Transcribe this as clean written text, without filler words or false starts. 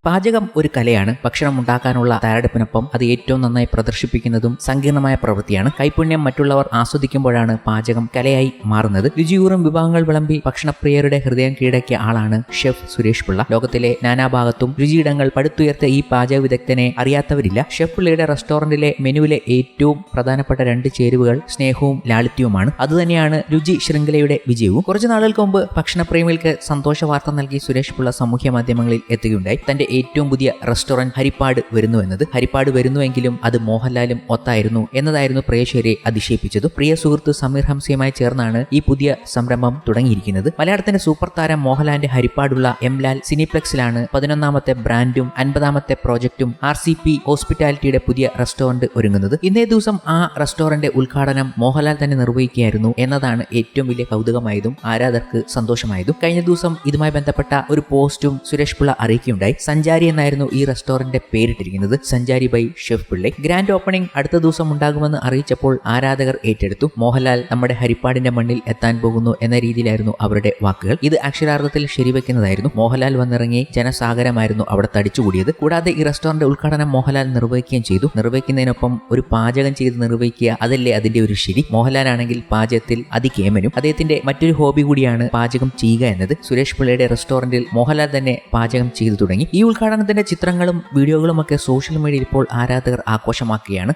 പാചകം ഒരു കലയാണ്. ഭക്ഷണം ഉണ്ടാക്കാനുള്ള തയ്യാറെടുപ്പിനൊപ്പം അത് ഏറ്റവും നന്നായി പ്രദർശിപ്പിക്കുന്നതും സങ്കീർണമായ പ്രവൃത്തിയാണ്. കൈപുണ്യം മറ്റുള്ളവർ ആസ്വദിക്കുമ്പോഴാണ് പാചകം കലയായി മാറുന്നത്. രുചിയൂറും വിഭവങ്ങൾ വിളമ്പി ഭക്ഷണപ്രിയരുടെ ഹൃദയം കീഴടക്കിയ ആളാണ് ഷെഫ് സുരേഷ് പിള്ള. ലോകത്തിലെ നാനാഭാഗത്തും രുചിയിടങ്ങൾ പടുത്തുയർത്തിയ ഈ പാചക വിദഗ്ധനെ അറിയാത്തവരില്ല. ഷെഫ് പിള്ളയുടെ റെസ്റ്റോറന്റിലെ മെനുവിലെ ഏറ്റവും പ്രധാനപ്പെട്ട 2 ചേരുവകൾ സ്നേഹവും ലാളിത്യവുമാണ്. അതുതന്നെയാണ് രുചി ശൃംഖലയുടെ വിജയവും. കുറച്ചു നാളുകൾക്ക് മുമ്പ് ഭക്ഷണപ്രേമികൾക്ക് സന്തോഷ വാർത്ത നൽകി സുരേഷ് പിള്ള സാമൂഹ്യ മാധ്യമങ്ങളിൽ എത്തുകയുണ്ടായി. തന്റെ ഏറ്റവും പുതിയ റെസ്റ്റോറന്റ് ഹരിപ്പാട് വരുന്നുവെന്നത്. ഹരിപ്പാട് വരുന്നുവെങ്കിലും അത് മോഹൻലാലും ഒത്തായിരുന്നു എന്നതായിരുന്നു പ്രേക്ഷകരെ അതിശയിപ്പിച്ചത്. പ്രിയ സുഹൃത്ത് സമീർ ഹംസയുമായി ചേർന്നാണ് ഈ പുതിയ സംരംഭം തുടങ്ങിയിരിക്കുന്നത്. മലയാളത്തിന്റെ സൂപ്പർ താരം മോഹൻലാലിന്റെ ഹരിപ്പാടുള്ള എംലാൽ സിനിപ്ലെക്സിലാണ് 11ാമത്തെ ബ്രാൻഡും 50ാമത്തെ പ്രോജക്റ്റും RCP ഹോസ്പിറ്റാലിറ്റിയുടെ പുതിയ റെസ്റ്റോറന്റ് ഒരുങ്ങുന്നത്. ഇന്നേ ദിവസം ആ റെസ്റ്റോറന്റ് ഉദ്ഘാടനം മോഹൻലാൽ തന്നെ നിർവഹിക്കുകയായിരുന്നു എന്നതാണ് ഏറ്റവും വലിയ കൗതുകമായതും ആരാധകർക്ക് സന്തോഷമായതും. കഴിഞ്ഞ ദിവസം ഇതുമായി ബന്ധപ്പെട്ട ഒരു പോസ്റ്റും സുരേഷ് പിള്ള അറിയിക്കുകയുണ്ടായി. സഞ്ചാരി എന്നായിരുന്നു ഈ റെസ്റ്റോറന്റിന്റെ പേരിട്ടിരിക്കുന്നത്. Sanchari by chef Pillai. Grand opening അടുത്ത ദിവസം ഉണ്ടാകുമെന്ന് അറിയിച്ചപ്പോൾ ആരാധകർ ഏറ്റെടുത്തു. മോഹൻലാൽ നമ്മുടെ ഹരിപ്പാടിന്റെ മണ്ണിൽ എത്താൻ പോകുന്നു എന്ന രീതിയിലായിരുന്നു അവരുടെ വാക്കുകൾ. ഇത് അക്ഷരാർത്ഥത്തിൽ ശരിവെക്കുന്നതായിരുന്നു. മോഹൻലാൽ വന്നിറങ്ങി ജനസാഗരമായിരുന്നു അവിടെ തടിച്ചുകൂടിയത്. കൂടാതെ ഈ റെസ്റ്റോറന്റ് ഉദ്ഘാടനം മോഹൻലാൽ നിർവഹിക്കുകയും ചെയ്തു. നിർവഹിക്കുന്നതിനൊപ്പം ഒരു പാചകം ചെയ്ത് നിർവഹിക്കുക, അതല്ലേ അതിന്റെ ഒരു ശരി. മോഹൻലാലാണെങ്കിൽ പാചകത്തിൽ അതികേമനും. അദ്ദേഹത്തിന്റെ മറ്റൊരു ഹോബി കൂടിയാണ് പാചകം ചെയ്യുക എന്നത്. സുരേഷ് പിള്ളയുടെ റെസ്റ്റോറന്റിൽ മോഹൻലാൽ തന്നെ പാചകം ചെയ്തു തുടങ്ങി. ഈ ഉദ്ഘാടനത്തിന്റെ ചിത്രങ്ങളും വീഡിയോകളും ഒക്കെ സോഷ്യൽ മീഡിയയിൽ ഇപ്പോൾ ആരാധകർ ആഘോഷമാക്കുകയാണ്.